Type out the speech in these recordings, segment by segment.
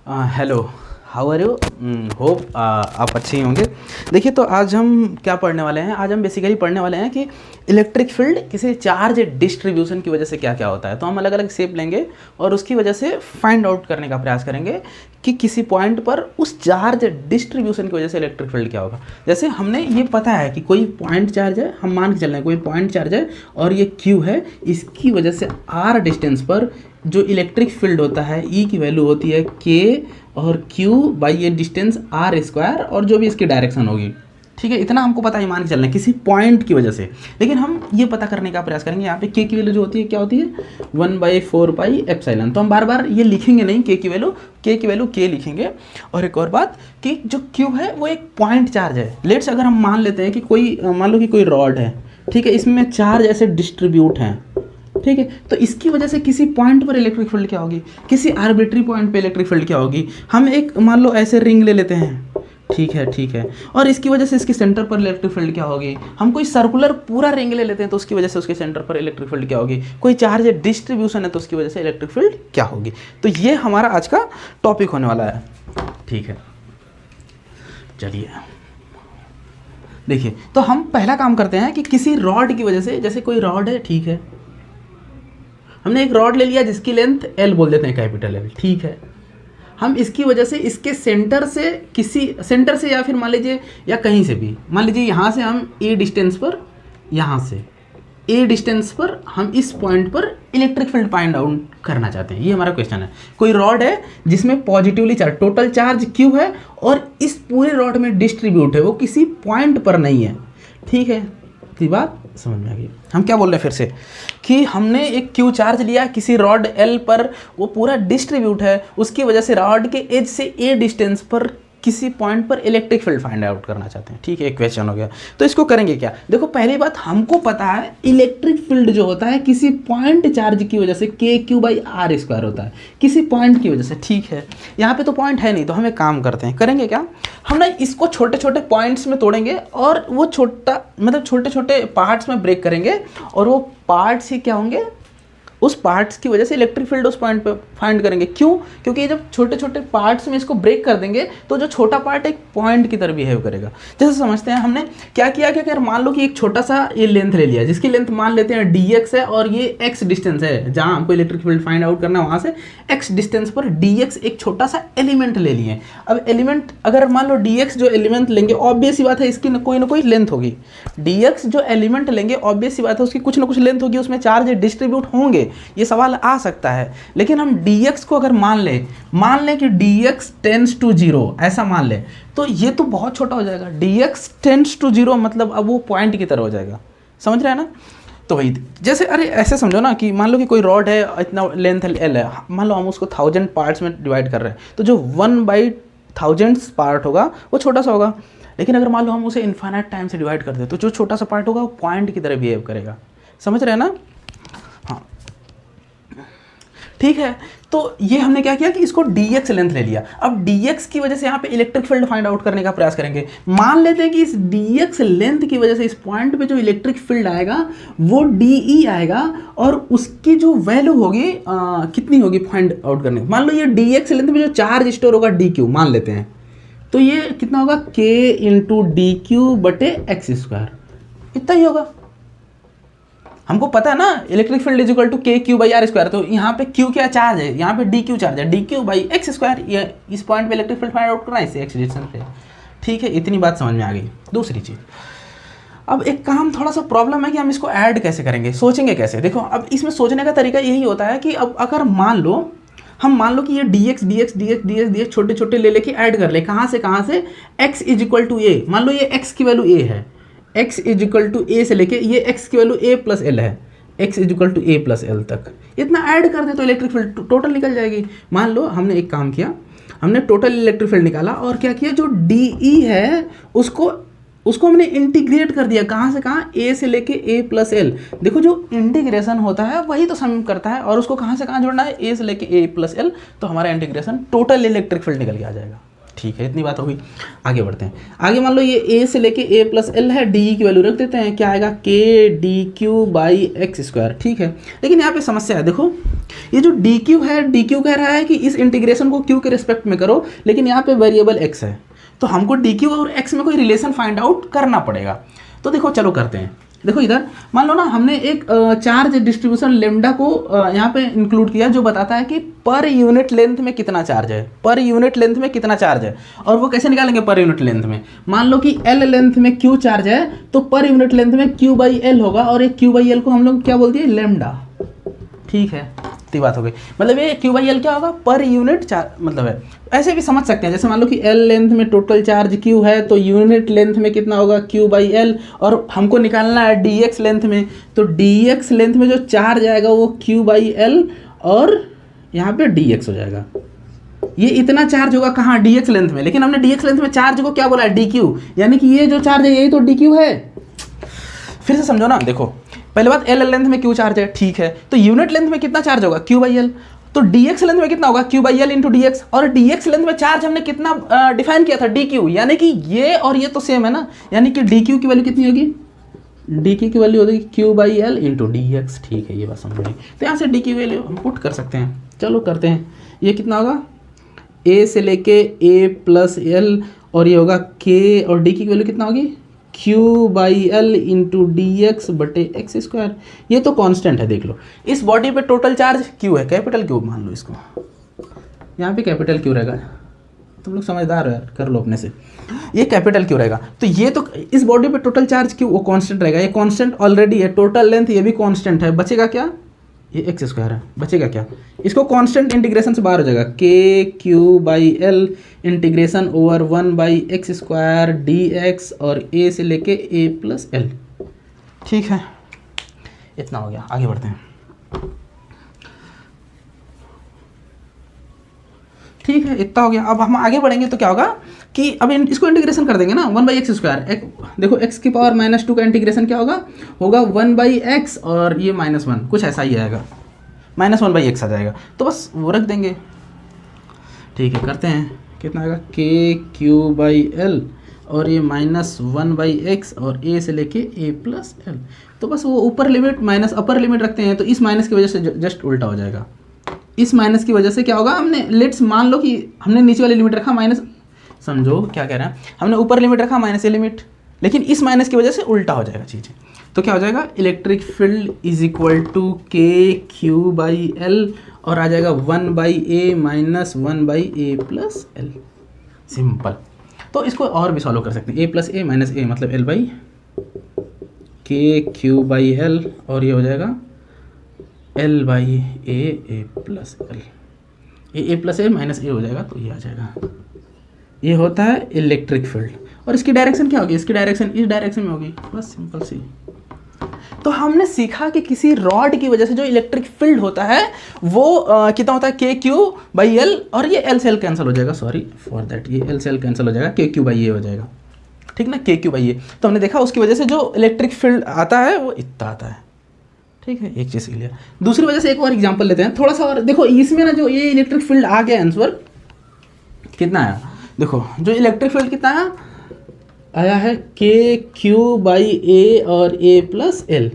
Hello, how are you? Hope आप अच्छे ही होंगे। देखिए, तो आज हम क्या पढ़ने वाले हैं? आज हम बेसिकली पढ़ने वाले हैं कि इलेक्ट्रिक फील्ड किसी चार्ज डिस्ट्रीब्यूशन की वजह से क्या क्या होता है। तो हम अलग अलग शेप लेंगे और उसकी वजह से फाइंड आउट करने का प्रयास करेंगे कि किसी पॉइंट पर उस चार्ज डिस्ट्रीब्यूशन की वजह से इलेक्ट्रिक फील्ड क्या होगा। जैसे हमने ये पता है कि कोई पॉइंट चार्ज है, हम मान के चल रहे हैं कोई पॉइंट चार्ज है और ये क्यू है, इसकी वजह से आर डिस्टेंस पर जो इलेक्ट्रिक फील्ड होता है ई की वैल्यू होती है के और क्यू बाई ये डिस्टेंस आर स्क्वायर और जो भी इसकी डायरेक्शन होगी। ठीक है, इतना हमको पता है, मान के चलना है किसी पॉइंट की वजह से। लेकिन हम ये पता करने का प्रयास करेंगे यहाँ पे के की वैल्यू जो होती है क्या होती है 1/4 पाई एप्सिलॉन। तो हम बार बार ये लिखेंगे नहीं के की वैल्यू के लिखेंगे। और एक और बात कि जो क्यू है वो एक पॉइंट चार्ज है। लेट्स अगर हम मान लेते हैं कि कोई मान लो कि कोई रॉड है, ठीक है, इसमें चार्ज ऐसे डिस्ट्रीब्यूट हैं, ठीक है, तो इसकी वजह से किसी पॉइंट पर इलेक्ट्रिक फील्ड क्या होगी, किसी आर्बिट्री पॉइंट पे इलेक्ट्रिक फील्ड क्या होगी। हम एक मान लो ऐसे रिंग ले लेते हैं, ठीक है, और इसकी वजह से इसके सेंटर पर इलेक्ट्रिक फील्ड क्या होगी। हम कोई सर्कुलर पूरा रिंग ले लेते हैं तो उसकी वजह से उसके सेंटर पर इलेक्ट्रिक फील्ड क्या होगी। कोई चार्ज डिस्ट्रीब्यूशन है तो उसकी वजह से इलेक्ट्रिक फील्ड क्या होगी। तो ये हमारा आज का टॉपिक होने वाला है। ठीक है, चलिए देखिए, तो हम पहला काम करते हैं कि किसी रॉड की वजह से, जैसे कोई रॉड है, ठीक है, हमने एक रॉड ले लिया जिसकी लेंथ L बोल देते हैं, कैपिटल L, ठीक है। हम इसकी वजह से इसके सेंटर से, किसी सेंटर से या फिर मान लीजिए या कहीं से भी, मान लीजिए यहाँ से हम A डिस्टेंस पर, यहाँ से A डिस्टेंस पर हम इस पॉइंट पर इलेक्ट्रिक फील्ड फाइंड आउट करना चाहते हैं। ये हमारा क्वेश्चन है। कोई रॉड है जिसमें positively charge, total charge Q है और इस पूरे रॉड में डिस्ट्रीब्यूट है, वो किसी पॉइंट पर नहीं है, ठीक है। की बात समझ में आ गई। हम क्या बोल रहे हैं फिर से कि हमने एक क्यू चार्ज लिया किसी रॉड L पर, वो पूरा डिस्ट्रीब्यूट है, उसकी वजह से रॉड के एज से A डिस्टेंस पर किसी पॉइंट पर इलेक्ट्रिक फील्ड फाइंड आउट करना चाहते हैं। ठीक है, एक क्वेश्चन हो गया। तो इसको करेंगे क्या? देखो, पहली बात हमको पता है इलेक्ट्रिक फील्ड जो होता है किसी पॉइंट चार्ज की वजह से के क्यू बाई आर स्क्वायर होता है, किसी पॉइंट की वजह से। ठीक है, यहाँ पे तो पॉइंट है नहीं, तो हम एक काम करते हैं, करेंगे क्या, हम ना इसको छोटे छोटे पॉइंट्स में तोड़ेंगे और वो छोटा मतलब छोटे छोटे पार्ट्स में ब्रेक करेंगे और वो पार्ट्स ही क्या होंगे, उस पार्ट्स की वजह से इलेक्ट्रिक फील्ड उस पॉइंट पे फाइंड करेंगे। क्यों? क्योंकि जब छोटे छोटे पार्ट्स में इसको ब्रेक कर देंगे तो जो छोटा पार्ट एक पॉइंट की तरह बिहेव करेगा। जैसे समझते हैं हमने क्या किया कि अगर मान लो कि एक छोटा सा ये लेंथ ले लिया जिसकी लेंथ मान लेते हैं dx है और ये x डिस्टेंस है, जहाँ हमको इलेक्ट्रिक फील्ड फाइंड आउट करना है वहाँ से x डिस्टेंस पर dx एक छोटा सा एलिमेंट ले लिए। अब एलिमेंट अगर मान लो dx जो एलिमेंट लेंगे, ऑब्वियस सी बात है इसकी ना कोई लेंथ होगी। dx जो एलिमेंट लेंगे, ऑब्वियस सी बात है उसकी कुछ ना कुछ लेंथ होगी, उसमें चार्ज डिस्ट्रीब्यूट होंगे, ये सवाल आ सकता है। लेकिन हम dx को अगर मान लें कि dx टेंड्स टू 0, ऐसा मान लें, तो ये तो बहुत छोटा हो जाएगा। dx टेंड्स टू 0 मतलब अब वो पॉइंट की तरह हो जाएगा। समझ रहे हैं ना? तो वही, जैसे अरे ऐसे समझो ना कि मान लो कि कोई रॉड है, इतना लेंथ L है, मान लो हम उसको 1000 पार्ट्स में डिवाइड कर रहे हैं, तो जो 1/1000 पार्ट होगा वो छोटा सा होगा। लेकिन अगर मान लो हम उसे इन्फाइनाइट टाइम से डिवाइड कर दे तो जो छोटा सा पार्ट होगा वो पॉइंट की तरह बिहेव करेगा। समझ रहे हैं ना? हाँ, ठीक है। तो ये हमने क्या किया कि इसको dx लेंथ ले लिया। अब dx की वजह से यहाँ पे इलेक्ट्रिक फील्ड फाइंड आउट करने का प्रयास करेंगे। मान लेते हैं कि इस dx लेंथ की वजह से इस पॉइंट पे जो इलेक्ट्रिक फील्ड आएगा वो de आएगा और उसकी जो वैल्यू होगी कितनी होगी फाइंड आउट करने। मान लो ये dx लेंथ में जो चार्ज स्टोर होगा dq मान लेते हैं, तो ये कितना होगा k इंटू dq/x², इतना ही होगा। हमको पता है ना electric field is equal to k Q by are square. तो यहाँ पे क्यू क्या चार्ज है, यहाँ पे डी क्यू चार्ज है, d Q by x square. ये इस पॉइंट पे इलेक्ट्रिक फील्ड फाइंड आउट करना है इससे एक्स डिस्टेंस पे। ठीक है, इतनी बात समझ में आ गई। दूसरी चीज़, अब एक काम थोड़ा सा प्रॉब्लम है कि हम इसको ऐड कैसे करेंगे, सोचेंगे कैसे। देखो, अब इसमें सोचने का तरीका यही होता है कि अब अगर मान लो कि ये dx छोटे छोटे ले लेके ऐड कर ले। कहाँ से x is equal to a, मान लो ये x की वैल्यू a है, x is equal to a से लेके ये x की वैल्यू a प्लस एल है, x is equal to a plus l तक, इतना ऐड कर दे तो इलेक्ट्रिक फील्ड टोटल निकल जाएगी। मान लो हमने एक काम किया, हमने टोटल इलेक्ट्रिक फील्ड निकाला और क्या किया, जो de है उसको हमने इंटीग्रेट कर दिया। कहाँ से कहाँ, a से लेके a प्लस एल। देखो, जो इंटीग्रेशन होता है वही तो सम करता है, और उसको कहाँ से कहाँ जोड़ना है, a से लेके a प्लस एल। तो हमारा इंटीग्रेशन टोटल इलेक्ट्रिक फील्ड निकल के आ जाएगा। ठीक है, इतनी बात हो गई। आगे बढ़ते हैं। आगे मान लो ये a से लेके a प्लस एल है, डी की वैल्यू रख देते हैं, क्या आएगा के D Q by x square. ठीक है, लेकिन यहाँ पे समस्या है, देखो ये जो डी क्यू है, डी क्यू कह रहा है कि इस इंटीग्रेशन को क्यू के रिस्पेक्ट में करो, लेकिन यहाँ पे वेरिएबल x है, तो हमको डी क्यू और x में कोई रिलेशन फाइंड आउट करना पड़ेगा। तो देखो चलो करते हैं। देखो इधर मान लो ना हमने एक चार्ज डिस्ट्रीब्यूशन लेमडा को यहाँ पे इंक्लूड किया, जो बताता है कि पर यूनिट लेंथ में कितना चार्ज है, पर यूनिट लेंथ में कितना चार्ज है। और वो कैसे निकालेंगे पर यूनिट लेंथ में, मान लो कि एल लेंथ में क्यू चार्ज है, तो पर यूनिट लेंथ में क्यू बाई एल होगा, और एक क्यू बाई एल को हम लोग क्या बोलते हैं, लेमडा। ठीक है, इतनी बात हो गई। मतलब ये क्यू बाई एल क्या होगा, पर यूनिट चार्ज मतलब है। ऐसे भी समझ सकते हैं, जैसे मान लो कि एल लेंथ में टोटल चार्ज क्यू है, तो यूनिट लेंथ में कितना होगा, क्यू बाई एल, और हमको निकालना है डी एक्स लेंथ में, तो डी एक्स लेंथ में जो चार्ज आएगा वो क्यू बाई एल, और यहाँ पे डी एक्स हो जाएगा। ये इतना चार्ज होगा कहाँ, डी एक्स लेंथ में, लेकिन हमने डी एक्स लेंथ में चार्ज को क्या बोला है, डी क्यू, यानी कि ये जो चार्ज है यही तो डी क्यू है। फिर से समझो ना, देखो पहले बात एल लेंथ में क्यू चार्ज है, ठीक है, तो यूनिट लेंथ में कितना चार्ज होगा, क्यू बाई एल, तो डी एक्स लेंथ में कितना होगा, Q by L into D X, और डी एक्स लेंथ में चार्ज हमने कितना डिफाइन किया था, डी क्यू, यानी कि ये और ये तो सेम है ना, यानी कि डी क्यू की वैल्यू कितनी होगी, डी क्यू की वैल्यू होगी Q by L into D x. ठीक है, ये बात समझ गई। तो यहाँ से डी की वैल्यू हम पुट कर सकते हैं। चलो करते हैं, ये कितना होगा, ए से लेके ए प्लस एल, और ये होगा के, और डी की वैल्यू कितना होगी, Q by L into D x बटे एक्स स्क्वायर। ये तो कांस्टेंट है, देख लो। इस बॉडी पे टोटल चार्ज क्यू है, कैपिटल क्यू मान लो इसको, यहाँ पे कैपिटल क्यू रहेगा, तुम लोग समझदार हो यार, कर लो अपने से। ये कैपिटल क्यू रहेगा, तो ये तो इस बॉडी पे टोटल चार्ज क्यू वो कांस्टेंट रहेगा, ये कांस्टेंट ऑलरेडी है, टोटल लेंथ ये भी कांस्टेंट है, बचेगा क्या, ये एक्स स्क्वायर है, बचेगा क्या, इसको कांस्टेंट इंटीग्रेशन से बाहर हो जाएगा, के Q by L integration over 1 by x square D X, और ए से लेके ए प्लस एल। ठीक है, इतना हो गया। आगे बढ़ते हैं। ठीक है, इतना हो गया। अब हम आगे बढ़ेंगे तो क्या होगा कि अब इसको इंटीग्रेशन कर देंगे ना, 1 बाई एक्स स्क्वायर, देखो x की पावर -2 का इंटीग्रेशन क्या होगा, 1 बाई एक्स, और ये -1, कुछ ऐसा ही आएगा, -1 बाई एक्स आ जाएगा, तो बस वो रख देंगे। ठीक है, करते हैं, कितना आएगा, के क्यू बाई एल, और ये -1 बाई एक्स, और a से लेके a प्लस एल, तो बस वो ऊपर लिमिट माइनस अपर लिमिट रखते हैं, तो इस माइनस की वजह से जस्ट उल्टा हो जाएगा। इस माइनस की वजह से क्या होगा, हमने लेट्स मान लो कि हमने नीचे वाली लिमिट रखा माइनस, समझो क्या कह रहे हैं, हमने ऊपर लिमिट रखा माइनस ए लिमिट, लेकिन इस माइनस की वजह से उल्टा हो जाएगा चीज़ें। तो क्या हो जाएगा, electric field is equal to k Q by L, और आ जाएगा 1 by a minus 1 by A plus l. Simple. तो इसको और भी सॉल्व कर सकते हैं, ए प्लस ए माइनस ए मतलब L by K Q by L, और ये हो जाएगा L by A plus L, A plus A minus A हो जाएगा, तो ये आ जाएगा। ये होता है इलेक्ट्रिक फील्ड, और इसकी डायरेक्शन क्या होगी, इसकी डायरेक्शन इस डायरेक्शन में होगी, बस सिंपल सी। तो हमने सीखा कि किसी रॉड की वजह से जो इलेक्ट्रिक फील्ड होता है वो कितना होता है, के क्यू बाई एल, और ये एल से एल कैंसिल हो जाएगा, सॉरी फॉर दैट, ये एल से एल कैंसिल हो जाएगा, के क्यू बाई ए हो जाएगा, ठीक ना, के क्यू बाई ए। तो हमने देखा उसकी वजह से जो इलेक्ट्रिक फील्ड आता है वो इतना आता है। ठीक है, एक चीज़ के लिए। दूसरी वजह से एक और एग्जांपल लेते हैं थोड़ा सा, और देखो इसमें ना जो ये इलेक्ट्रिक फील्ड आ गया, आंसर कितना आया, देखो जो इलेक्ट्रिक फील्ड कितना आया है, के क्यू बाई ए और ए प्लस एल।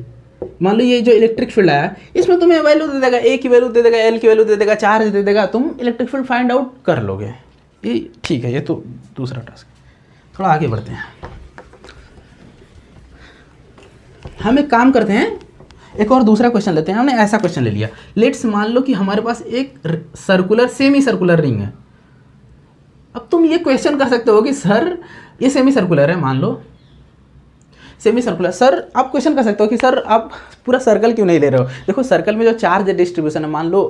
मान लो ये जो इलेक्ट्रिक फील्ड आया, इसमें तुम्हें वैल्यू दे देगा, ए की वैल्यू दे देगा, एल की वैल्यू दे देगा, चार्ज दे देगा, तुम इलेक्ट्रिक फील्ड फाइंड आउट कर लोगे। ये ठीक है, ये तो दूसरा टास्क। थोड़ा आगे बढ़ते हैं, हम एक काम करते हैं, एक और दूसरा क्वेश्चन लेते हैं। हमने ऐसा क्वेश्चन ले लिया, लेट्स मान लो कि हमारे पास एक सर्कुलर सेमी सर्कुलर रिंग है। अब तुम ये क्वेश्चन कर सकते हो कि सर ये सेमी सर्कुलर है, मान लो सेमी सर्कुलर, सर आप क्वेश्चन कर सकते हो कि सर आप पूरा सर्कल क्यों नहीं ले रहे हो। देखो सर्कल में जो चार्ज डिस्ट्रीब्यूशन है, मान लो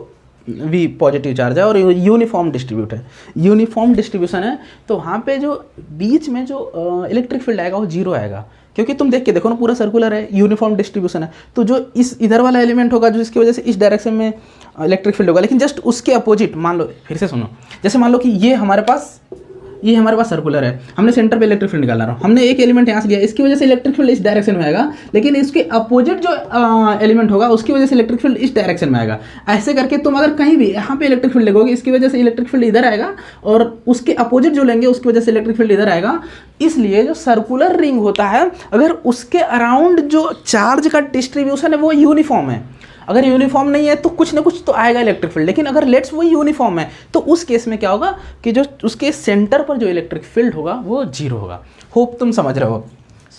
V पॉजिटिव चार्ज है और यूनिफॉर्म डिस्ट्रीब्यूट है, यूनिफॉर्म डिस्ट्रीब्यूशन है, तो वहाँ पे जो बीच में जो इलेक्ट्रिक फील्ड आएगा वो जीरो आएगा, क्योंकि तुम देख के देखो ना पूरा सर्कुलर है, यूनिफॉर्म डिस्ट्रीब्यूशन है, तो जो इस इधर वाला एलिमेंट होगा जो इसकी वजह से इस डायरेक्शन में इलेक्ट्रिक फील्ड होगा, लेकिन जस्ट उसके अपोजिट मान लो, फिर से सुनो, जैसे मान लो कि ये हमारे पास ये हमारे पास सर्कुलर है, हमने सेंटर पे इलेक्ट्रिक फील्ड निकाला रहा, हमने एक एलिमेंट यहाँ से लिया, इसकी वजह से इलेक्ट्रिक फील्ड इस डायरेक्शन में आएगा, लेकिन इसके अपोजिट जो एलिमेंट होगा उसकी वजह से इलेक्ट्रिक फील्ड इस डायरेक्शन में आएगा। ऐसे करके तुम अगर कहीं भी यहाँ पे इलेक्ट्रिक फील्ड लगोगे, इसकी वजह से इलेक्ट्रिक फील्ड इधर आएगा, और उसके अपोजिट जो लेंगे उसकी वजह से इलेक्ट्रिक फील्ड इधर आएगा। इसलिए जो सर्कुलर रिंग होता है, अगर उसके अराउंड जो चार्ज का डिस्ट्रीब्यूशन है वो यूनिफॉर्म है, अगर यूनिफॉर्म नहीं है तो कुछ ना कुछ तो आएगा इलेक्ट्रिक फील्ड, लेकिन अगर लेट्स वो यूनिफॉर्म है तो उस केस में क्या होगा कि जो उसके सेंटर पर जो इलेक्ट्रिक फील्ड होगा वो जीरो होगा। होप तुम समझ रहे हो,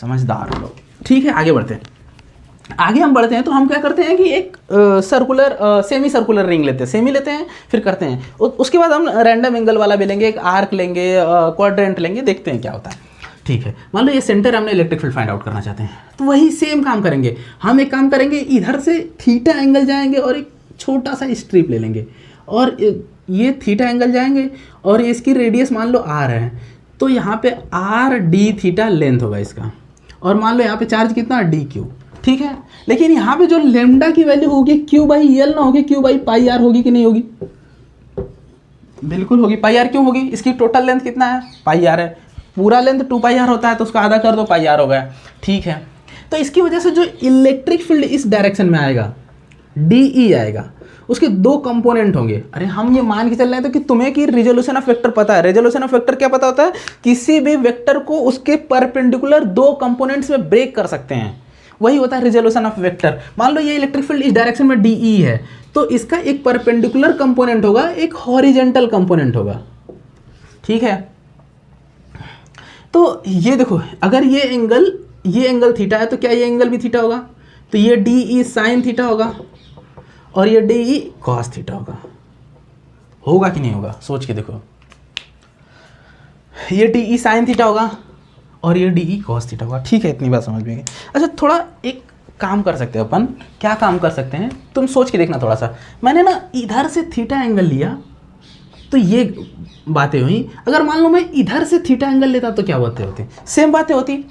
समझदार हो लोग। ठीक है, आगे बढ़ते हैं। आगे हम बढ़ते हैं तो हम क्या करते हैं कि एक सर्कुलर सेमी सर्कुलर रिंग लेते हैं, सेमी लेते हैं, फिर करते हैं उसके बाद हम रैंडम एंगल वाला भी लेंगे, एक आर्क लेंगे, क्वाड्रेंट लेंगे, देखते हैं क्या होता है। ठीक है, मान लो ये सेंटर हमने इलेक्ट्रिक फील्ड फाइंड आउट करना चाहते हैं, तो वही सेम काम करेंगे। हम एक काम करेंगे, इधर से थीटा एंगल जाएंगे और एक छोटा सा स्ट्रिप ले लेंगे, और ये थीटा एंगल जाएंगे और इसकी रेडियस मान लो आर है, तो यहाँ पे आर डी थीटा लेंथ होगा इसका, और मान लो यहाँ पे चार्ज कितना डी क्यू। ठीक है, लेकिन यहाँ पे जो लेमडा की वैल्यू होगी क्यू बाई एल ना होगी, क्यू बाई पाई आर होगी कि नहीं होगी? बिल्कुल होगी। पाई आर क्यों होगी? इसकी टोटल लेंथ कितना है? पाई आर है, पूरा लेंथ 2 पाई आर होता है, तो उसका आधा कर दो, पाई आर हो गया। ठीक है, तो इसकी वजह से जो इलेक्ट्रिक फील्ड इस डायरेक्शन में आएगा डी ई आएगा, उसके 2 कंपोनेंट होंगे। अरे हम ये मान के चल रहे हैं तो कि तुम्हें कि रिजोल्यूशन ऑफ वेक्टर पता है। रिजोल्यूशन ऑफ वेक्टर क्या पता होता है? किसी भी वेक्टर को उसके परपेंडिकुलर 2 कंपोनेंट्स में ब्रेक कर सकते हैं, वही होता है रिजोल्यूशन ऑफ वेक्टर। मान लो ये इलेक्ट्रिक फील्ड इस डायरेक्शन में डी ई है, तो इसका एक परपेंडिकुलर कंपोनेंट होगा, एक हॉरिजेंटल कंपोनेंट होगा। ठीक है, तो ये देखो, अगर ये एंगल थीटा है तो क्या ये एंगल भी थीटा होगा? तो ये डी ई साइन थीटा होगा और ये डी ई कॉस थीटा होगा। होगा कि नहीं होगा? सोच के देखो, ये डी ई साइन थीटा होगा और ये डी ई कॉस थीटा होगा। ठीक है, इतनी बात समझ में गई। अच्छा, थोड़ा एक काम कर सकते हैं अपन, क्या काम कर सकते हैं तुम सोच के देखना थोड़ा सा। मैंने ना इधर से थीटा एंगल लिया तो ये बातें हुई, अगर मान लो मैं इधर से थीटा एंगल लेता तो क्या बातें होती? सेम बातें होती।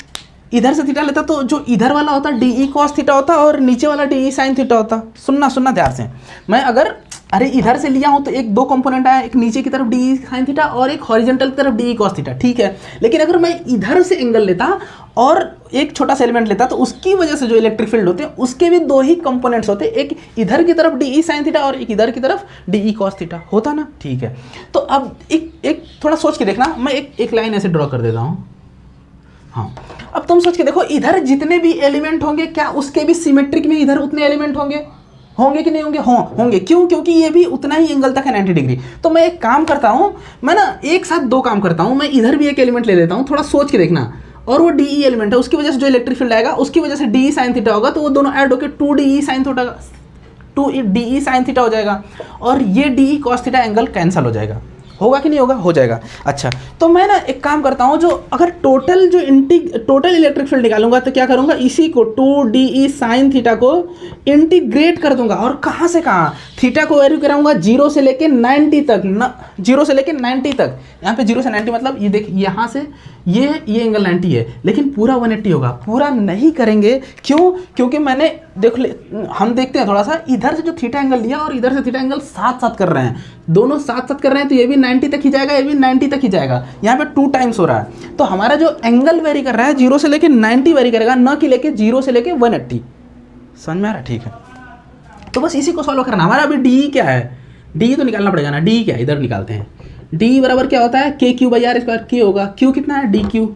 इधर से थीटा लेता तो जो इधर वाला होता डी ई कॉस थीटा होता और नीचे वाला डी ई साइन थीटा होता। सुनना ध्यान से, मैं अगर इधर से लिया हूं तो एक 2 कंपोनेंट आया, एक नीचे की तरफ डी ई साइन थीटा और एक हॉरिजॉन्टल की तरफ डी ई कॉस थीटा। ठीक है, लेकिन अगर मैं इधर से एंगल लेता और एक छोटा सा एलिमेंट लेता तो उसकी वजह से जो इलेक्ट्रिक फील्ड होते हैं उसके भी 2 ही कंपोनेंट्स होते, एक इधर की तरफ डी ई साइन थीटा और एक इधर की तरफ डी ई कॉस थीटा होता ना। ठीक है, तो अब एक थोड़ा सोच के देखना, मैं एक लाइन ऐसे ड्रॉ कर देता हूँ। हाँ, अब तुम सोच के देखो, इधर जितने भी एलिमेंट होंगे क्या उसके भी सिमेट्रिक में इधर उतने एलिमेंट होंगे कि नहीं होंगे? होंगे। क्यों? क्योंकि ये भी उतना ही एंगल तक है 90 डिग्री। तो मैं एक काम करता हूँ, मैं ना एक साथ 2 काम करता हूँ। मैं इधर भी एक एलिमेंट ले लेता हूँ, थोड़ा सोच के देखना, और वो डी ई एलिमेंट है, उसकी वजह से जो इलेक्ट्रिक फील्ड आएगा उसकी वजह से डी ई साइन थीटा होगा, तो वो दोनों ऐड होकर 2 D E sine theta 2 D E sine theta हो जाएगा, और ये D E cos theta angle cancel हो जाएगा। होगा कि नहीं होगा? हो जाएगा। अच्छा, तो मैं ना एक काम करता हूँ, जो अगर टोटल इलेक्ट्रिक फील्ड निकालूंगा तो क्या करूँगा, इसी को 2 डी ई साइन थीटा को इंटीग्रेट कर दूंगा, और कहाँ से कहाँ? थीटा को वैल्यू कराऊंगा 0 से लेके 90 तक, 0 से लेके 90 तक। यहाँ पे 0 से 90 मतलब ये देख, यहाँ से ये एंगल 90 है, लेकिन पूरा 180 होगा। पूरा नहीं करेंगे, क्यों? क्योंकि मैंने हम देखते हैं थोड़ा सा, इधर से जो थीटा एंगल लिया और इधर से थीटा एंगल साथ साथ कर रहे हैं, दोनों साथ साथ कर रहे हैं, तो ये भी 90 तक ही जाएगा, ये भी 90 तक ही जाएगा। यहाँ पे 2 टाइम्स हो रहा है, तो हमारा जो एंगल वेरी कर रहा है 0 से लेके 90 वेरी करेगा, न कि लेके 0 से लेके 180। समझ में आ रहा है? ठीक है, तो बस इसी को सॉल्व करना। हमारा अभी डी क्या है? डी तो निकालना पड़ेगा ना। डी क्या है? इधर निकालते हैं। डी बराबर क्या होता है? के क्यू बाई आर स्क्वायर। के होगा, क्यू कितना है? D Q.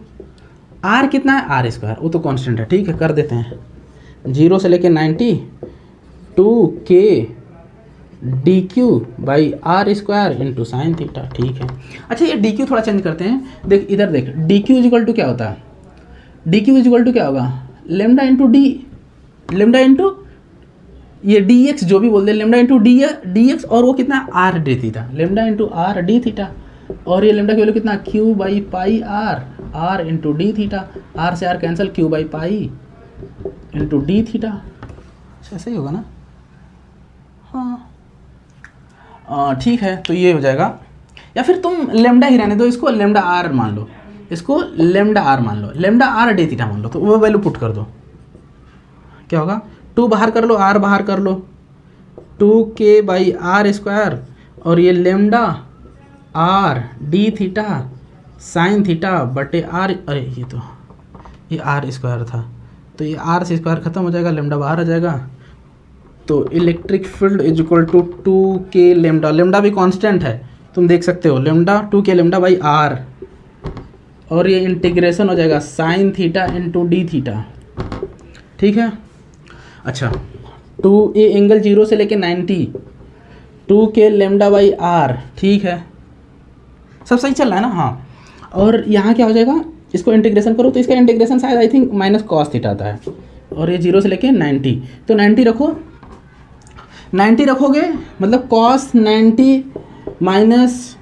आर कितना है? आर स्क्वायर, वो तो कांस्टेंट है। ठीक है, कर देते हैं 0 से लेके 90 2 के D Q by are square into sine theta. ठीक है, अच्छा ये डी क्यू थोड़ा चेंज करते हैं। देख इधर देख, डी क्यू इजिकल टू क्या होता है? डी क्यू इजिकल टू क्या होगा? Lambda into D, lambda into ये डी एक्स जो भी बोल दे, लेमडा इंटू डी एक्स, और वो कितना? R D theta, lambda into R D theta, और ये लेमडा की वैल्यू कितना? Q by pi R, R into D theta, R से R cancel, Q by pi into D theta. ऐसा ही होगा ना? हाँ ठीक है, तो ये हो जाएगा। या फिर तुम लेमडा ही रहने दो, इसको लेमडा आर मान लो, इसको लेमडा आर मान लो, लेमडा आर डी थीटा मान लो, तो वो वैल्यू पुट कर दो। क्या होगा? 2 बाहर कर लो, आर बाहर कर लो, 2k बाई आर स्क्वायर, और ये lambda R D theta sine theta बटे आर, अरे ये आर स्क्वायर था, तो ये आर से स्क्वायर खत्म हो जाएगा, लेमडा बाहर आ जाएगा, तो electric field is equal to 2k lambda, lambda भी कांस्टेंट है तुम देख सकते हो, lambda 2k lambda by are, और ये इंटीग्रेशन हो जाएगा sine theta into D theta, ठीक है। अच्छा, ये एंगल 0 से लेके 90, 2k लेमडा बाई आर, ठीक है, सब सही चल रहा है ना, हाँ। और यहाँ क्या हो जाएगा, इसको इंटीग्रेशन करो तो इसका इंटीग्रेशन शायद I think minus cos theta आता है, और ये 0 से लेके 90, तो 90 रखो, 90 रखोगे मतलब कॉस 90 माइनस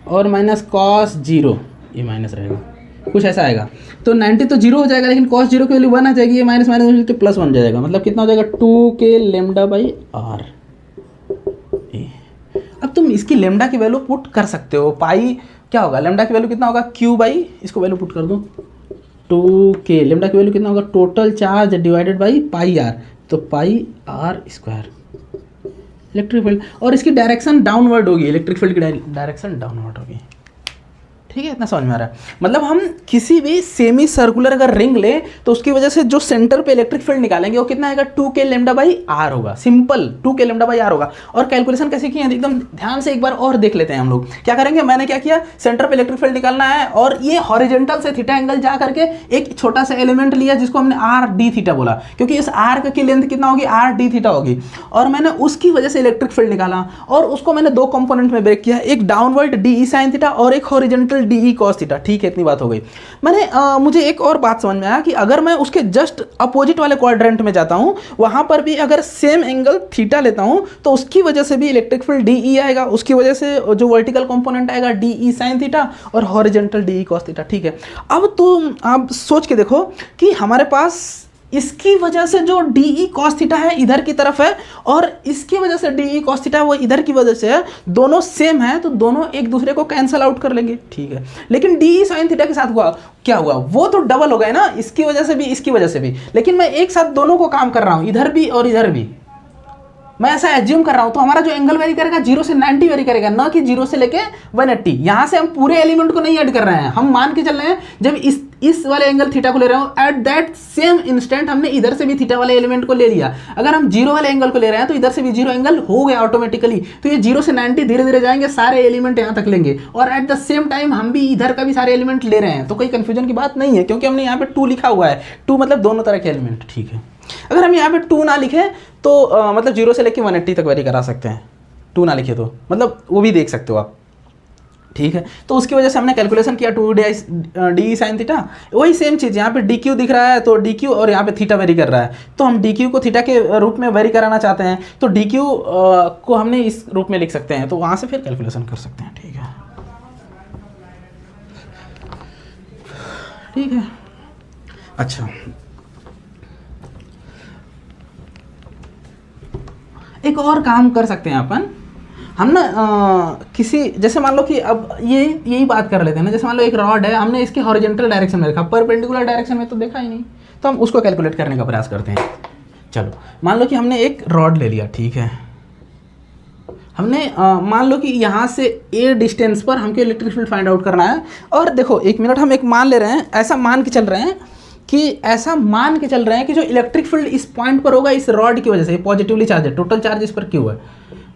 और माइनस कॉस 0, ये माइनस रहेगा, कुछ ऐसा आएगा, तो 90 तो 0 हो जाएगा, लेकिन कॉस 0 की वैल्यू 1 आ जाएगी, ये माइनस माइनस तो प्लस 1 जाएगा, मतलब कितना हो जाएगा 2k लेमडा बाई आर। अब तुम इसकी लेमडा की वैल्यू पुट कर सकते हो, पाई क्या होगा, लेमडा की वैल्यू कितना होगा q बाई, इसको वैल्यू पुट कर दो 2k, लेमडा की वैल्यू कितना होगा total charge divided by pi r, तो pi r square electric field, और इसकी डायरेक्शन डाउनवर्ड होगी, इलेक्ट्रिक फील्ड की डायरेक्शन डाउनवर्ड होगी, ठीक है, इतना समझ में आ रहा है। मतलब हम किसी भी सेमी सर्कुलर अगर रिंग लें तो उसकी वजह से जो सेंटर पे इलेक्ट्रिक फील्ड निकालेंगे वो कितना आएगा 2k लेमडा बाई आर होगा, simple 2k lambda by r होगा। और कैलकुलेशन कैसे की है एकदम ध्यान से एक बार और देख लेते हैं हम लोग। क्या करेंगे, मैंने क्या किया, सेंटर पे इलेक्ट्रिक फील्ड निकालना है और ये हॉरिजेंटल से थीटा एंगल जा करके एक छोटा सा एलिमेंट लिया जिसको हमने आर डी थीटा बोला, क्योंकि इस आर्क की लेंथ कितना होगी आर डी थीटा होगी, और मैंने उसकी वजह से इलेक्ट्रिक फील्ड निकाला और उसको मैंने दो कंपोनेंट में ब्रेक किया, एक downward D E sine theta और एक horizontal D E cos theta, ठीक है, इतनी बात हो गई। मैंने मुझे एक और बात समझ में आया कि अगर मैं उसके जस्ट अपोजिट वाले क्वाड्रेंट में जाता हूं, वहां पर भी अगर सेम एंगल थीटा लेता हूं तो उसकी वजह से भी इलेक्ट्रिक फील्ड डी ई आएगा, उसकी वजह से जो वर्टिकल कंपोनेंट आएगा डी ई साइन थीटा और horizontal D E cos theta, ठीक है। अब तुम आप सोच के देखो कि हमारे पास इसकी वजह से जो डी ई कॉस थीटा है इधर की तरफ है और इसकी वजह से डी ई कॉस थीटा वो इधर की वजह से है, दोनों सेम है तो दोनों एक दूसरे को कैंसल आउट कर लेंगे, ठीक है। लेकिन डी ई साइन थीटा के साथ हुआ क्या हुआ, वो तो डबल हो गए ना, इसकी वजह से भी इसकी वजह से भी, लेकिन मैं एक साथ दोनों को काम कर रहा हूं, इधर भी और इधर भी, मैं ऐसा एज्यूम कर रहा हूं, तो हमारा जो एंगल वेरी करेगा 0 से 90 वेरी करेगा, ना कि 0 से लेके 180। यहां से हम पूरे एलिमेंट को नहीं ऐड कर रहे हैं, हम मान के चल रहे हैं जब इस वाले एंगल थीटा को ले रहे हो एट दैट सेम इंस्टेंट हमने इधर से भी थीटा वाले एलिमेंट को ले लिया। अगर हम 0 वाले एंगल को ले रहे हैं तो इधर से भी 0 एंगल हो गया ऑटोमेटिकली, तो ये 0 से 90 धीरे धीरे जाएंगे, सारे एलिमेंट यहां तक लेंगे और एट द सेम टाइम हम भी इधर का भी सारे एलिमेंट ले रहे हैं, तो कोई कंफ्यूजन की बात नहीं है क्योंकि हमने यहाँ पे 2 लिखा हुआ है, 2 मतलब दोनों तरह के एलिमेंट, ठीक है। अगर हम यहाँ पे 2 ना लिखें तो मतलब 0 से लेके 180 तक वेरी करा सकते हैं, 2 ना लिखे तो मतलब वो भी देख सकते हो आप, ठीक है। तो उसकी वजह से हमने कैलकुलेशन किया 2 डी साइन थीटा, वही सेम चीज़ यहाँ पे डी क्यू दिख रहा है तो डी क्यू और यहाँ पे थीटा वेरी कर रहा है, तो हम डी क्यू को थीटा के रूप में वेरी कराना चाहते हैं, तो डी क्यू को हमने इस रूप में लिख सकते हैं, तो वहाँ से फिर कैलकुलेशन कर सकते हैं, ठीक है, ठीक है। अच्छा, एक और काम कर सकते हैं अपन, हम ना किसी जैसे मान लो कि अब यही बात कर लेते हैं ना, जैसे मान लो एक रॉड है, हमने इसके हॉरिजॉन्टल डायरेक्शन में रखा, परपेंडिकुलर डायरेक्शन में तो देखा ही नहीं, तो हम उसको कैलकुलेट करने का प्रयास करते हैं। चलो मान लो कि हमने एक रॉड ले लिया, ठीक है, हमने मान लो कि यहाँ से ए डिस्टेंस पर हमको इलेक्ट्रिक फील्ड फाइंड आउट करना है, और देखो एक मिनट हम एक मान ले रहे हैं, ऐसा मान के चल रहे हैं कि जो इलेक्ट्रिक फील्ड इस पॉइंट पर होगा इस रॉड की वजह से, पॉजिटिवली चार्ज है, टोटल चार्ज इस पर क्यों है,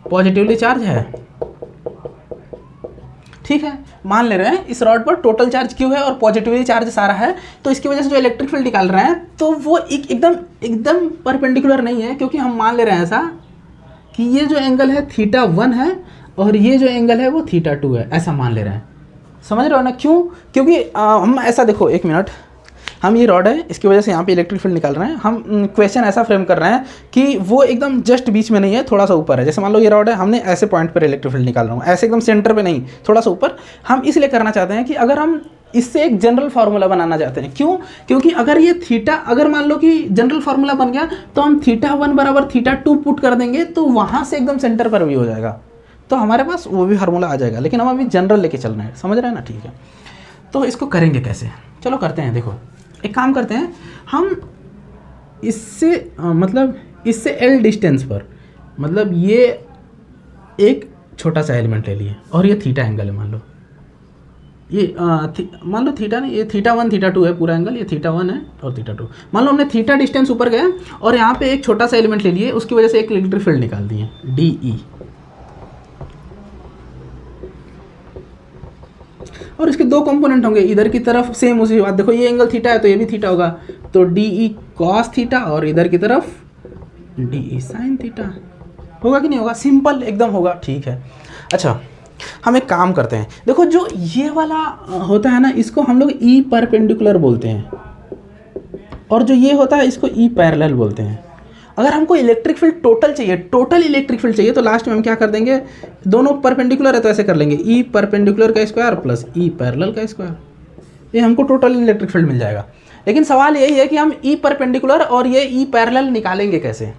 पॉजिटिवली चार्ज है, ठीक है, मान ले रहे हैं इस रॉड पर टोटल चार्ज क्यों है और पॉजिटिवली चार्ज सारा है, तो इसकी वजह से जो इलेक्ट्रिक फील्ड निकाल रहे हैं तो वो एकदम परपेंडिकुलर नहीं है, क्योंकि हम मान ले रहे हैं ऐसा कि ये जो एंगल है θ1 है और ये जो एंगल है वो θ2 है, ऐसा मान ले रहे हैं, समझ रहे हो ना, क्यों, क्योंकि हम ऐसा देखो एक मिनट, हम ये रॉड है इसकी वजह से यहाँ पे इलेक्ट्रिक फील्ड निकाल रहे हैं, हम क्वेश्चन ऐसा फ्रेम कर रहे हैं कि वो एकदम जस्ट बीच में नहीं है, थोड़ा सा ऊपर है, जैसे मान लो ये रॉड है, हमने ऐसे पॉइंट पर इलेक्ट्रिक फील्ड निकाल रहा हूँ, ऐसे एकदम सेंटर पे नहीं, थोड़ा सा ऊपर, हम इसलिए करना चाहते हैं कि अगर हम इससे एक जनरल फार्मूला बनाना चाहते हैं, क्यों, क्योंकि अगर ये थीटा, अगर मान लो कि जनरल फार्मूला बन गया तो हम θ1 बराबर θ2 पुट कर देंगे तो वहाँ से एकदम सेंटर पर भी हो जाएगा, तो हमारे पास वो भी फार्मूला आ जाएगा, लेकिन हम अभी जनरल लेके चल रहे हैं, समझ रहे हैं ना, ठीक है। तो इसको करेंगे कैसे, चलो करते हैं, देखो एक काम करते हैं, हम इससे इससे L डिस्टेंस पर, मतलब ये एक छोटा सा एलिमेंट ले लिए और ये थीटा एंगल है मान लो, ये मान लो थीटा नहीं, ये थीटा 1 थीटा 2 है पूरा एंगल, ये थीटा 1 है और थीटा 2। मान लो हमने थीटा डिस्टेंस ऊपर गए और यहाँ पे एक छोटा सा एलिमेंट ले लिए, उसकी वजह से एक इलेक्ट्रिक फील्ड निकाल दिए डी ई, और इसके दो कंपोनेंट होंगे इधर की तरफ सेम उसी बात। देखो ये एंगल थीटा है तो ये भी थीटा होगा, तो डी ई कॉस थीटा, और इधर की तरफ डी ई साइन थीटा। होगा कि नहीं होगा? सिंपल एकदम होगा, ठीक है। अच्छा हम एक काम करते हैं, देखो जो ये वाला होता है ना, इसको हम लोग ई परपेंडिकुलर बोलते हैं, और जो ये होता है इसको ई पैरेलल बोलते हैं। अगर हमको इलेक्ट्रिक फील्ड टोटल चाहिए, टोटल इलेक्ट्रिक फील्ड चाहिए, तो लास्ट में हम क्या कर देंगे, दोनों परपेंडिकुलर है तो ऐसे कर लेंगे ई परपेंडिकुलर का स्क्वायर प्लस ई पैरेलल का स्क्वायर, ये हमको टोटल इलेक्ट्रिक फील्ड मिल जाएगा। लेकिन सवाल यही है कि हम ई परपेंडिकुलर और ये ई पैरेलल निकालेंगे कैसे।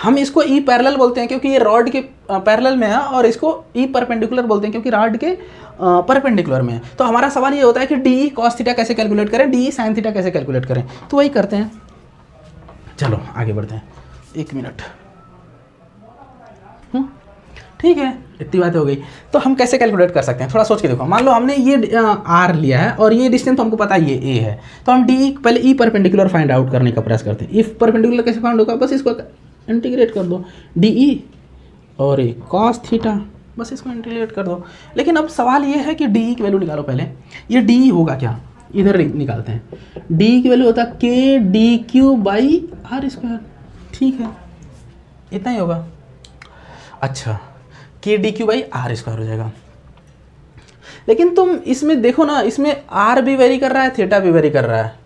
हम इसको ई पैरेलल बोलते हैं क्योंकि ये रॉड के पैरेलल में है, और इसको ई परपेंडिकुलर बोलते हैं क्योंकि रॉड के परपेंडिकुलर में है। तो हमारा सवाल ये होता है कि डी कॉस थीटा कैसे कैलकुलेट करें, डी साइन थीटा कैसे कैलकुलेट करें, तो वही करते हैं। चलो आगे बढ़ते हैं, 1 मिनट। ठीक है, इतनी बात हो गई। तो हम कैसे कैलकुलेट कर सकते हैं, थोड़ा सोच के देखो। मान लो हमने ये आर लिया है और ये डिस्टेंस तो हमको पता है ये ए है, तो हम डी पहले ई परपेंडिकुलर फाइंड आउट करने का प्रयास करते हैं। इफ परपेंडिकुलर कैसे फाइंड होगा, बस इसको इंटीग्रेट कर दो, डी ई और ए कॉस थीटा, बस इसको इंटीग्रेट कर दो। लेकिन अब सवाल ये है कि डी ई की वैल्यू निकालो पहले। ये डी ई होगा क्या, इधर निकालते हैं। डी ई की वैल्यू होता है k D Q by are square, ठीक है, इतना ही होगा। अच्छा, k D Q by are square हो जाएगा। लेकिन तुम इसमें देखो ना, इसमें आर भी वेरी कर रहा है, थीटा भी वेरी कर रहा है।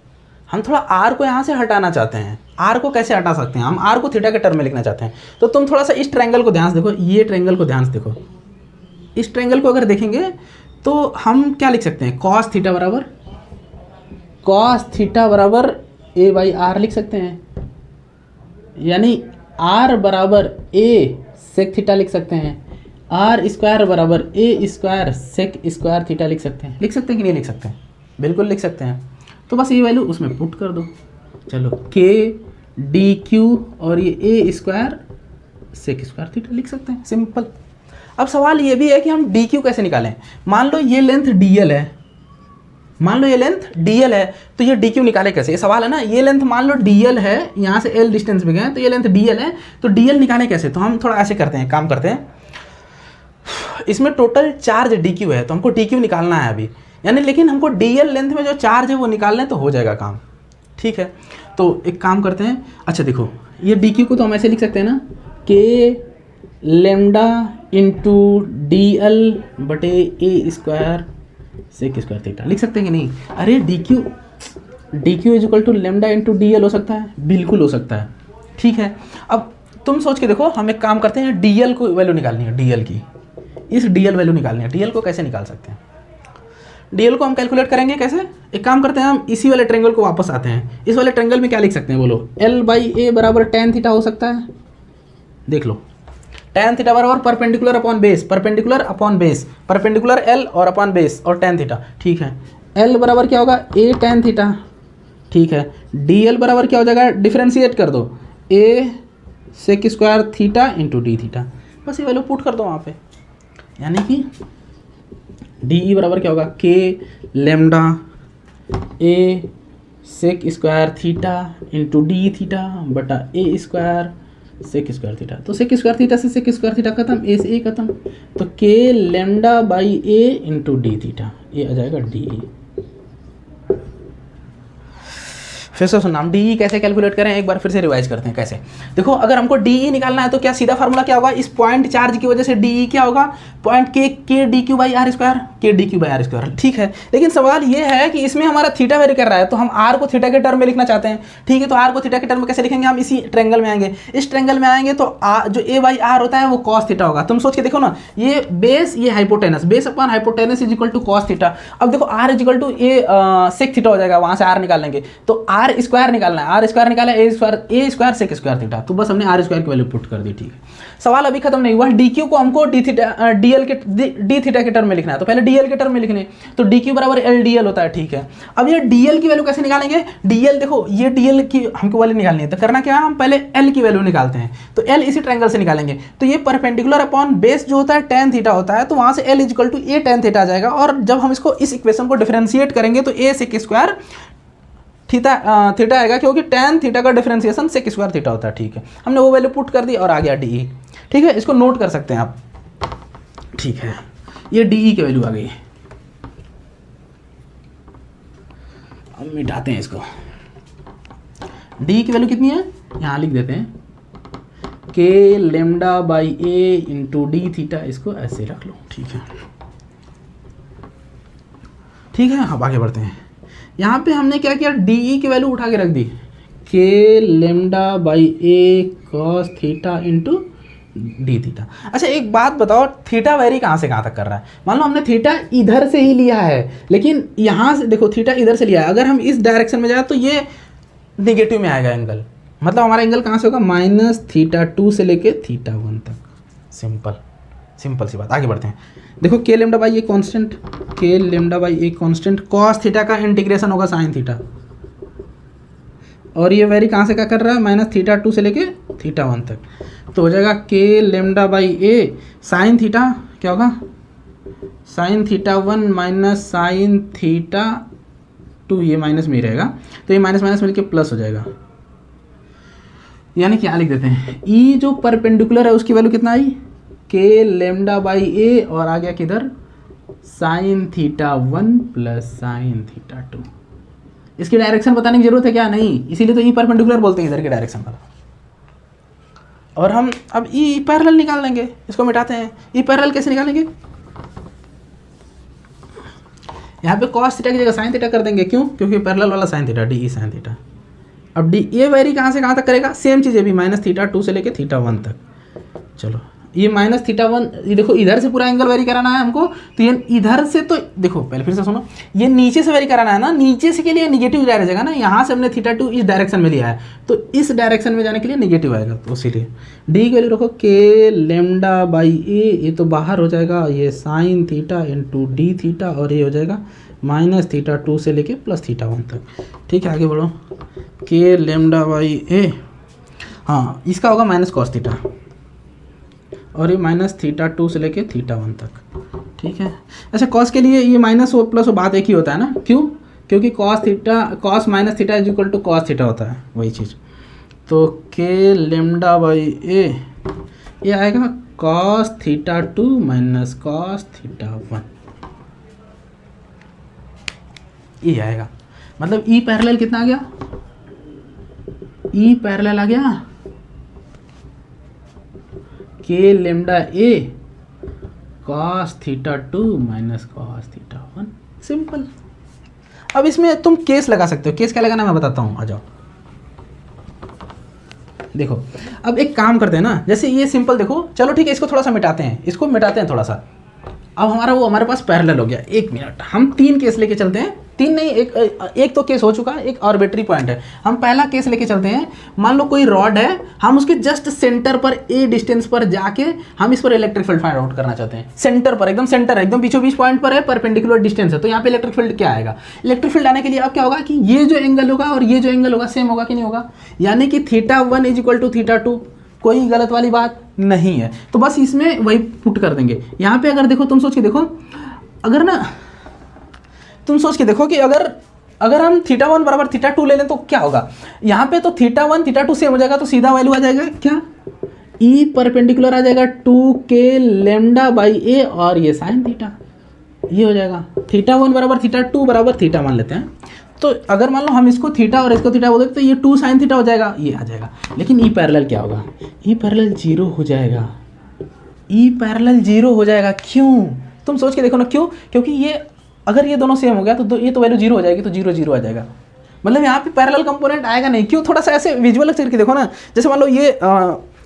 हम थोड़ा आर को यहाँ से हटाना चाहते हैं। आर को कैसे हटा सकते हैं, हम आर को थीटा के टर्म में लिखना चाहते हैं। तो तुम थोड़ा सा इस ट्रायंगल को ध्यान से देखो, ये ट्रायंगल को ध्यान से देखो। इस ट्रायंगल को अगर देखेंगे तो हम क्या लिख सकते हैं, कॉस थीटा बराबर ए बाई आर लिख सकते हैं, यानी आर बराबर ए सेक थीटा लिख सकते हैं, आर स्क्वायर बराबर ए स्क्वायर सेक स्क्वायर थीटा लिख सकते हैं। लिख सकते हैं कि नहीं लिख सकते हैं, बिल्कुल लिख सकते हैं। तो बस ये वैल्यू उसमें पुट कर दो। चलो के डी क्यू और ये ए स्क्वायर सेक स्क्वायर थीटा लिख सकते हैं, सिंपल। अब सवाल ये भी है कि हम डी क्यू कैसे निकालें। मान लो ये लेंथ डी एल है, मान लो ये लेंथ डी एल है, तो ये डी क्यू निकाले कैसे, ये सवाल है ना। ये लेंथ मान लो डी एल है, यहाँ से एल डिस्टेंस में गए, तो ये लेंथ डी एल है, तो डी एल निकाले कैसे। तो हम थोड़ा ऐसे करते हैं, काम करते हैं। इसमें टोटल चार्ज डी क्यू है, तो हमको डी क्यू निकालना है अभी, यानी लेकिन हमको डी एल लेंथ में जो चार्ज है वो निकालना है, तो हो जाएगा काम, ठीक है। तो एक काम करते हैं, अच्छा देखो ये डी क्यू को तो हम ऐसे लिख सकते हैं ना, के लेमडा इंटू डी एल बटे a square sec square theta लिख सकते हैं कि नहीं। अरे d q is equal to lambda into d l हो सकता है, बिल्कुल हो सकता है, ठीक है। अब तुम सोच के देखो, हम एक काम करते हैं, डी एल को वैल्यू निकालनी है, डी एल की, इस डी एल वैल्यू निकालनी है। डी एल को कैसे निकाल सकते हैं, डी एल को हम कैलकुलेट करेंगे कैसे। एक काम करते हैं, हम इसी वाले ट्रायंगल को वापस आते हैं। इस वाले ट्रायंगल में क्या लिख सकते हैं बोलो, एल बाई ए बराबर टेन थीटा हो सकता है, देख लो। टेन थीटा बराबर perpendicular upon base, perpendicular upon base, perpendicular L और अपॉन बेस और टेन थीटा, ठीक है। एल बराबर क्या होगा, ए टेन थीटा, ठीक है। डी एल बराबर क्या हो जाएगा, डिफ्रेंशिएट कर दो, A sec square theta into D theta, बस ये वैल्यू पुट कर दो वहाँ पे। यानी कि डी ई बराबर क्या होगा, K lambda A sec square theta into D theta बटा A square sec square theta. तो सेक स्क्वायर थीटा से सेक स्क्वायर थीटा खत्म, ए से ए खत्म, तो के lambda by A into D theta, ये आ जाएगा डी ई। फिर से सुनना, हम डी ई कैसे कैलकुलेट करें, एक बार फिर से रिवाइज करते हैं कैसे। देखो अगर हमको डी ई निकालना है तो क्या सीधा फार्मूला क्या होगा, इस पॉइंट चार्ज की वजह से डी ई क्या होगा, point K D Q by are square, K D Q by are square, ठीक है। लेकिन सवाल ये है कि इसमें हमारा थीटा वेरी कर रहा है, तो हम आर को थीटा के टर्म में लिखना चाहते हैं, ठीक है। तो आर को थीटा के टर्म में कैसे लिखेंगे, हम इसी ट्रायंगल में आएंगे। इस ट्रायंगल में आएंगे तो जो ए बाई आर होता है वो कॉस थीटा होगा। तुम सोच के देखो ना, ये बेस, ये hypotenuse, base upon hypotenuse is equal to cos theta. अब देखो r is equal to a sec theta हो जाएगा, वहां से आर निकाल लेंगे, तो आर स्क्वायर निकालना है, आर स्क्वायर निकाला ए स्क्वायर सेक स्क्वायर थीटा, तो बस हमने आर स्क्वायर की वैल्यू पुट कर दी, ठीक है। सवाल अभी खत्म नहीं हुआ। डी क्यू को हमको डी थीटा डी थीटा के टर्म में लिखना है, तो पहले डी एल के टर्म में लिखने, तो डी क्यू बराबर एल डी एल होता है, ठीक है। अब ये डी एल की वैल्यू कैसे निकालेंगे, डी एल देखो ये डी एल की हमको वैल्यू निकालनी है, तो करना क्या है, हम पहले एल की वैल्यू निकालते हैं, तो एल इसी ट्रायंगल से निकालेंगे, तो ये परपेंडिकुलर अपॉन बेस जो होता है tan थीटा होता है, तो वहाँ से L equal to A tan theta आ जाएगा, और जब हम इसको इस इक्वेशन को डिफरेंशिएट करेंगे तो ए सेक स्क्वायर थीटा आएगा, क्योंकि tan थीटा का डिफरेंशिएशन सेक स्क्वायर थीटा होता है, ठीक है। हमने वो वैल्यू पुट कर दी और आ गया डी, ठीक है। इसको नोट कर सकते हैं आप, ठीक है, ये डी की वैल्यू आ गई। अब मिटाते हैं इसको, डी की वैल्यू कितनी है, यहाँ लिख देते हैं के lambda by A into D theta, इसको ऐसे रख लो, ठीक है, ठीक है। अब आगे बढ़ते हैं, यहाँ पे हमने क्या किया, डी ई की वैल्यू उठा के रख दी, के lambda by A cos theta into D theta. अच्छा एक बात बताओ, थीटा वेरी कहाँ से कहाँ तक कर रहा है, मान लो हमने थीटा इधर से ही लिया है, लेकिन यहाँ से देखो थीटा इधर से लिया है, अगर हम इस डायरेक्शन में जाए तो ये निगेटिव में आएगा एंगल, मतलब हमारा एंगल कहाँ से होगा, -θ2 से लेके θ1 तक। सिंपल सी बात। आगे बढ़ते हैं, देखो के लेमडा बाई ए कांस्टेंट, के lambda by a constant, cos theta का इंटीग्रेशन होगा साइन थीटा, और ये वेरी कहाँ से क्या कर रहा है, -θ2 से लेके θ1 तक, तो हो जाएगा के lambda by A sine theta क्या होगा, साइन θ1 माइनस साइन θ2, ये माइनस में ही रहेगा, तो ये माइनस माइनस मिलके प्लस हो जाएगा, यानी क्या लिख देते हैं, ई जो परपेंडिकुलर है उसकी वैल्यू कितना आई, के लेमडा बाई ए, और आ गया किधर, साइन θ1 प्लस साइन θ2। इसकी डायरेक्शन बताने की जरूरत है क्या, नहीं, इसीलिए तो ई परपेंडिकुलर बोलते हैं इधर के डायरेक्शन का। और हम अब ई पैरेलल निकाल लेंगे, इसको मिटाते हैं। ई पैरेलल कैसे निकालेंगे, यहाँ पे कॉस थीटा की जगह साइन थीटा कर देंगे, क्यों, क्योंकि पैरेलल वाला sine theta, D E sine theta. अब डी ये वेरी कहाँ से कहाँ तक करेगा, सेम चीज़ है भी, -θ2 से लेके θ1 तक। चलो ये -θ1, ये देखो इधर से पूरा एंगल वेरी कराना है हमको, तो ये इधर से, तो देखो पहले फिर से सुनो, ये नीचे से वेरी कराना है ना, नीचे से के लिए निगेटिव डायरेक्शन जाएगा ना, यहाँ से हमने θ2 इस डायरेक्शन में लिया है, तो इस डायरेक्शन में जाने के लिए निगेटिव आएगा, तो इसीलिए डी की वैल्यू रखो के लेमडा बाई ए, ये तो बाहर हो जाएगा, ये sine theta into D theta, और ये हो जाएगा -θ2 से लेके +θ1 तक, ठीक है। आगे बढ़ो, के लेमडा बाई ए, हाँ इसका होगा माइनस कॉस थीटा, और ये -θ2 से लेके θ1 तक, ठीक है। अच्छा कॉस के लिए ये माइनस वो प्लस वो बात एक ही होता है ना, क्यों, क्योंकि cos minus theta is equal to cos theta होता है, वही चीज़। तो के लेमडा बाई ए ये आएगा cos θ2 माइनस cos θ1, ये आएगा, मतलब ई पैरेलल कितना आ गया, ई पैरेलल आ गया के लेमडा ए cos θ2 माइनस cos θ1, सिंपल। अब इसमें तुम केस लगा सकते हो, केस क्या लगाना मैं बताता हूँ, आ जाओ। देखो अब एक काम करते हैं ना, जैसे ये सिंपल देखो, चलो ठीक है, इसको थोड़ा सा मिटाते हैं, इसको मिटाते हैं थोड़ा सा। अब हमारे पास पैरेलल हो गया। एक मिनट, हम 3 केस लेके चलते हैं, 3 नहीं, एक तो केस हो चुका, एक आर्बिट्री पॉइंट है। हम पहला केस लेके चलते हैं, मान लो कोई रॉड है, हम उसके जस्ट सेंटर पर ए डिस्टेंस पर जाके हम इस पर इलेक्ट्रिक फील्ड फाइंड आउट करना चाहते हैं। सेंटर पर, एकदम सेंटर है, एकदम बीचों बीच पॉइंट पर है, परपेंडिकुलर डिस्टेंस है, तो यहाँ पे इलेक्ट्रिक फील्ड क्या आएगा, इलेक्ट्रिक फील्ड आने के लिए अब क्या होगा कि ये जो एंगल होगा और ये जो एंगल होगा सेम होगा कि नहीं होगा, यानी कि θ1 इज इक्वल टू θ2, कोई गलत वाली बात नहीं है। तो बस इसमें वही पुट कर देंगे। यहाँ पे अगर देखो, तुम सोच के देखो, अगर ना तुम सोच के देखो कि अगर हम θ1 बराबर θ2 ले लें तो क्या होगा, यहाँ पे तो θ1 θ2 सेम हो जाएगा, तो सीधा वैल्यू आ जाएगा क्या, ई परपेंडिकुलर आ जाएगा 2k लेमडा बाई ए, और ये साइन थीटा, ये हो जाएगा। θ1 बराबर θ2 बराबर थीटा मान लेते हैं, तो अगर मान लो हम इसको थीटा और इसको थीटा बोलते तो ये 2 साइन थीटा हो जाएगा, ये आ जाएगा। लेकिन ई पैरेलल क्या होगा, ई पैरेलल 0 हो जाएगा, ई पैरेलल 0 हो जाएगा। क्यों, तुम सोच के देखो ना, क्यों, क्योंकि ये अगर ये दोनों सेम हो गया तो ये तो वैल्यू 0 हो जाएगी, तो 0 0 आ जाएगा, मतलब यहाँ पे पैरेलल कंपोनेंट आएगा नहीं। क्यों, थोड़ा सा ऐसे विजुअल करके देखो ना, जैसे मान लो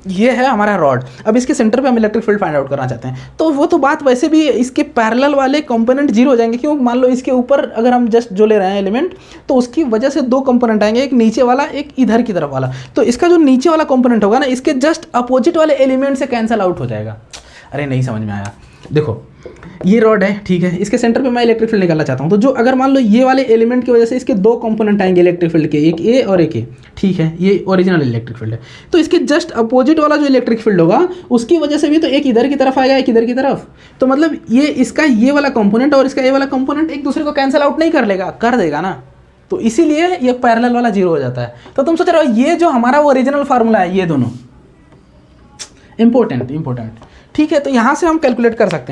ये है हमारा रॉड। अब इसके सेंटर पे हम इलेक्ट्रिक फील्ड फाइंड आउट करना चाहते हैं, तो वो तो बात वैसे भी इसके पैरेलल वाले कंपोनेंट जीरो हो जाएंगे, क्यों? मान लो इसके ऊपर अगर हम जस्ट जो ले रहे हैं एलिमेंट, तो उसकी वजह से दो कंपोनेंट आएंगे, एक नीचे वाला, एक इधर की तरफ वाला। तो इसका जो नीचे वाला कंपोनेंट होगा ना, इसके जस्ट अपोजिट वाले एलिमेंट से कैंसिल आउट हो जाएगा। अरे नहीं समझ में आया? देखो ये रॉड है, ठीक है, इसके सेंटर पे मैं इलेक्ट्रिक फील्ड निकालना चाहता हूँ, तो जो अगर मान लो ये वाले एलिमेंट की वजह से इसके दो कंपोनेंट आएंगे इलेक्ट्रिक फील्ड के, एक ए और एक ए, ठीक है, ये ओरिजिनल इलेक्ट्रिक फील्ड है, तो इसके जस्ट अपोजिट वाला जो इलेक्ट्रिक फील्ड होगा उसकी वजह से भी तो एक इधर की तरफ आएगा, एक इधर की तरफ, तो मतलब ये इसका ये वाला कंपोनेंट और इसका ये वाला कंपोनेंट एक दूसरे को कैंसिल आउट नहीं कर लेगा, कर देगा ना, तो इसीलिए ये पैरेलल वाला जीरो हो जाता है। तो तुम सोच रहे हो ये जो हमारा ओरिजिनल फार्मूला है, ये दोनों इंपॉर्टेंट, ठीक है, तो यहाँ से हम कैलकुलेट कर सकते हैं।